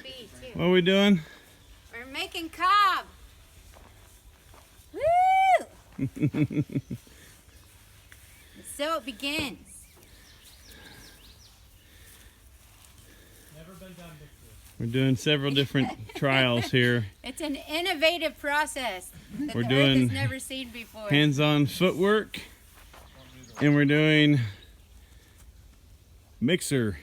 be too. What are we doing? We're making cob. Woo! So it begins. Never been done before. We're doing several different trials here. It's an innovative process that We're the doing earth has never seen before. Hands-on footwork, and we're doing mixer.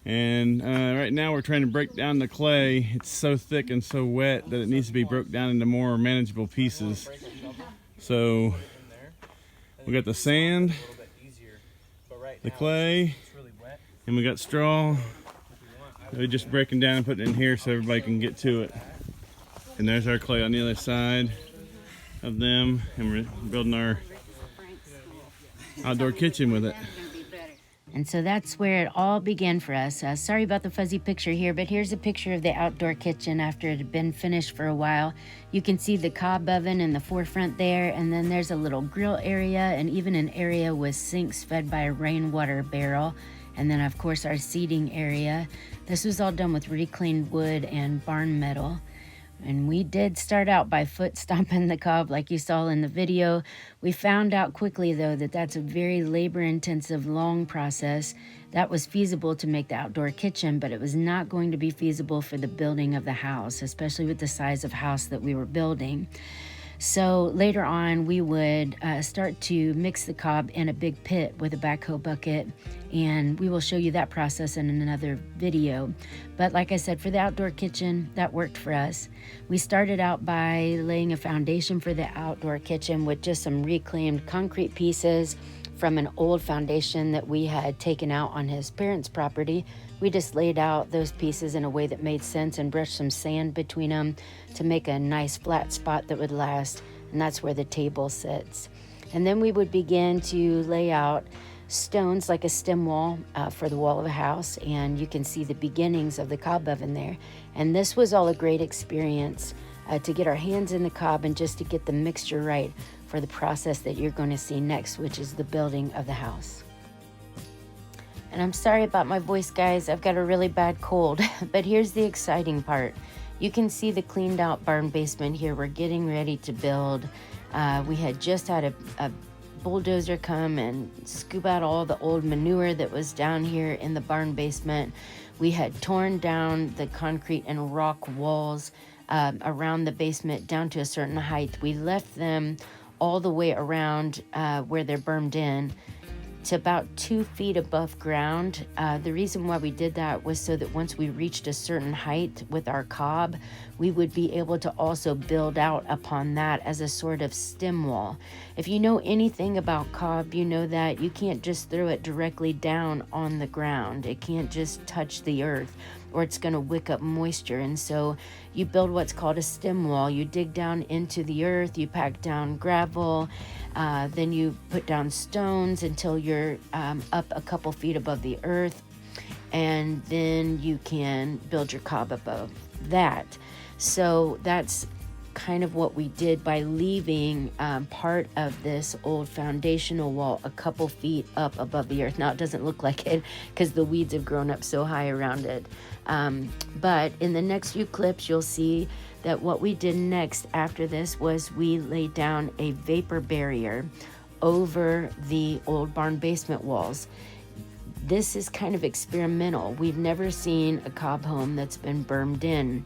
And right now we're trying to break down the clay. It's so thick and so wet that it needs to be broke down into more manageable pieces. So we got the sand, the clay, and we got straw. We're just breaking down and putting it in here so everybody can get to it. And there's our clay on the other side of them, and we're building our outdoor kitchen with it. And so that's where it all began for us. Sorry about the fuzzy picture here, but here's a picture of the outdoor kitchen after it had been finished for a while. You can see the cob oven in the forefront there, and then there's a little grill area and even an area with sinks fed by a rainwater barrel. And then of course our seating area. This was all done with reclaimed wood and barn metal. And we did start out by foot stomping the cob like you saw in the video. We found out quickly though that that's a very labor intensive, long process. That was feasible to make the outdoor kitchen, but it was not going to be feasible for the building of the house, especially with the size of house that we were building. So later on, we would start to mix the cob in a big pit with a backhoe bucket, and we will show you that process in another video. But like I said, for the outdoor kitchen, that worked for us. We started out by laying a foundation for the outdoor kitchen with just some reclaimed concrete pieces from an old foundation that we had taken out on his parents' property. We just laid out those pieces in a way that made sense and brushed some sand between them to make a nice flat spot that would last, and that's where the table sits. And then we would begin to lay out stones like a stem wall for the wall of a house, and you can see the beginnings of the cob oven there. And this was all a great experience to get our hands in the cob and just to get the mixture right for the process that you're going to see next, which is the building of the house. And I'm sorry about my voice, guys. I've got a really bad cold, but here's the exciting part. You can see the cleaned out barn basement here. We're getting ready to build. We had just had a bulldozer come and scoop out all the old manure that was down here in the barn basement. We had torn down the concrete and rock walls around the basement down to a certain height. We left them all the way around where they're bermed in to about 2 feet above ground. The reason why we did that was so that once we reached a certain height with our cob, we would be able to also build out upon that as a sort of stem wall. If you know anything about cob, you know that you can't just throw it directly down on the ground. It can't just touch the earth, or it's going to wick up moisture. And so you build what's called a stem wall. You dig down into the earth, you pack down gravel, then you put down stones until you're up a couple feet above the earth, and then you can build your cob above that. So that's kind of what we did by leaving part of this old foundational wall a couple feet up above the earth. Now it doesn't look like it because the weeds have grown up so high around it. But in the next few clips, you'll see that what we did next after this was we laid down a vapor barrier over the old barn basement walls. This is kind of experimental. We've never seen a cob home that's been bermed in.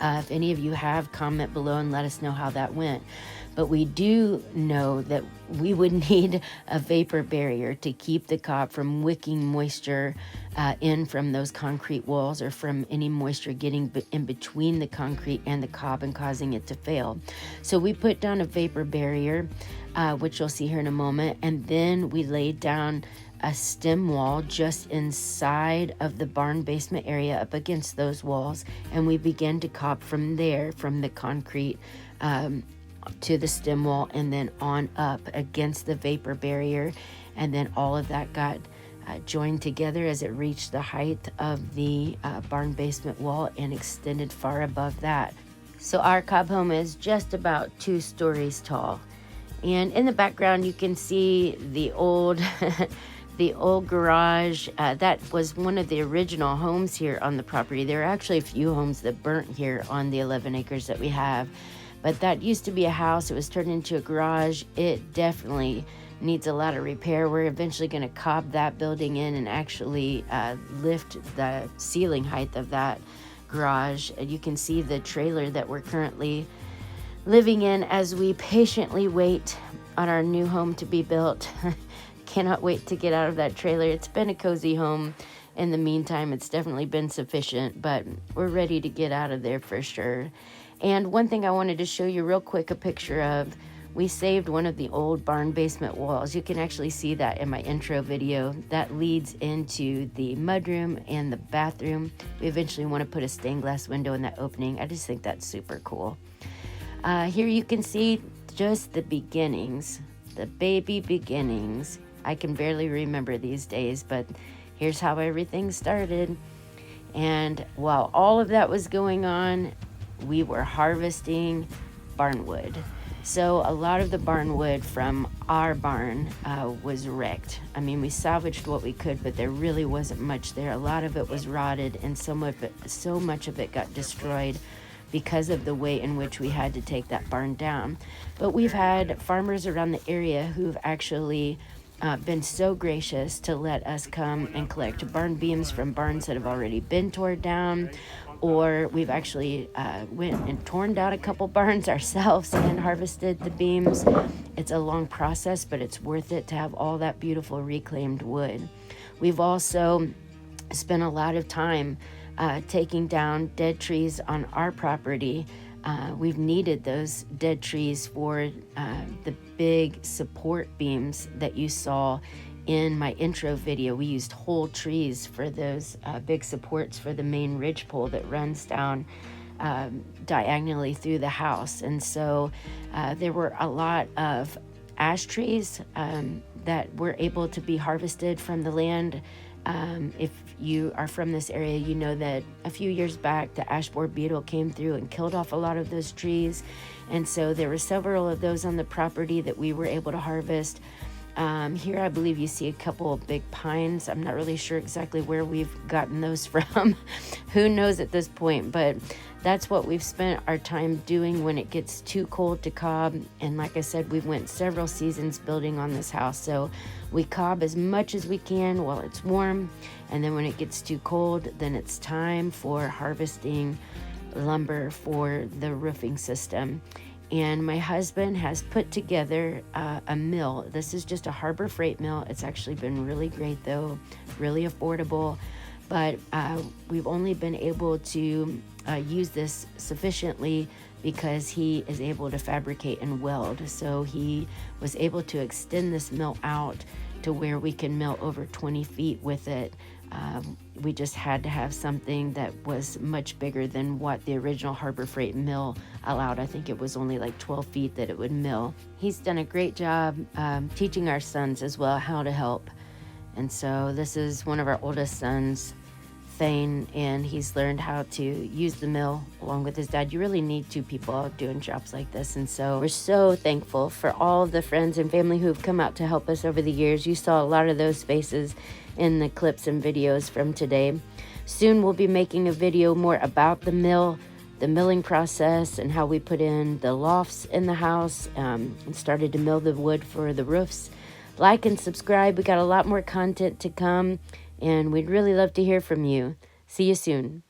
If any of you have, comment below and let us know how that went. But we do know that we would need a vapor barrier to keep the cob from wicking moisture in from those concrete walls, or from any moisture getting in between the concrete and the cob and causing it to fail. So we put down a vapor barrier, which you'll see here in a moment, and then we laid down a stem wall just inside of the barn basement area up against those walls, and we began to cob from there, from the concrete to the stem wall, and then on up against the vapor barrier. And then all of that got joined together as it reached the height of the barn basement wall and extended far above that. So our cob home is just about 2 stories tall. And in the background you can see the old the old garage. That was one of the original homes here on the property. There are actually a few homes that burnt here on the 11 acres that we have, but that used to be a house. It was turned into a garage. It definitely needs a lot of repair. We're eventually going to cob that building in and actually lift the ceiling height of that garage. And you can see the trailer that we're currently living in as we patiently wait on our new home to be built. Cannot wait to get out of that trailer. It's been a cozy home. In the meantime, it's definitely been sufficient, but we're ready to get out of there for sure. And one thing I wanted to show you real quick, a picture of, we saved one of the old barn basement walls. You can actually see that in my intro video. That leads into the mudroom and the bathroom. We eventually want to put a stained glass window in that opening. I just think that's super cool. Here you can see just the beginnings, the baby beginnings. I can barely remember these days, but here's how everything started. And while all of that was going on, we were harvesting barnwood. So a lot of the barnwood from our barn was wrecked. I mean, we salvaged what we could, but there really wasn't much there. A lot of it was rotted, and so much of it got destroyed because of the way in which we had to take that barn down. But we've had farmers around the area who've actually been so gracious to let us come and collect barn beams from barns that have already been torn down, or we've actually went and torn down a couple barns ourselves and harvested the beams. It's a long process, but it's worth it to have all that beautiful reclaimed wood. We've also spent a lot of time taking down dead trees on our property. We've needed those dead trees for the big support beams that you saw in my intro video. We used whole trees for those big supports for the main ridge pole that runs down diagonally through the house. And so there were a lot of ash trees that were able to be harvested from the land. If you are from this area, you know that a few years back, the ash borer beetle came through and killed off a lot of those trees. And so there were several of those on the property that we were able to harvest. Here, I believe you see a couple of big pines. I'm not really sure exactly where we've gotten those from. Who knows at this point, but that's what we've spent our time doing when it gets too cold to cob. And like I said, we went several seasons building on this house. So we cob as much as we can while it's warm. And then when it gets too cold, then it's time for harvesting lumber for the roofing system. And my husband has put together a mill. This is just a Harbor Freight mill. It's actually been really great though, really affordable. But we've only been able to use this sufficiently because he is able to fabricate and weld. So he was able to extend this mill out to where we can mill over 20 feet with it. We just had to have something that was much bigger than what the original Harbor Freight mill allowed. I think it was only like 12 feet that it would mill. He's done a great job teaching our sons as well how to help. And so this is one of our oldest sons, Thane, and he's learned how to use the mill along with his dad. You really need two people out doing jobs like this. And so we're so thankful for all of the friends and family who've come out to help us over the years. You saw a lot of those faces in the clips and videos from today. Soon we'll be making a video more about the mill, the milling process, and how we put in the lofts in the house and started to mill the wood for the roofs. Like and subscribe. We got a lot more content to come, and we'd really love to hear from you. See you soon.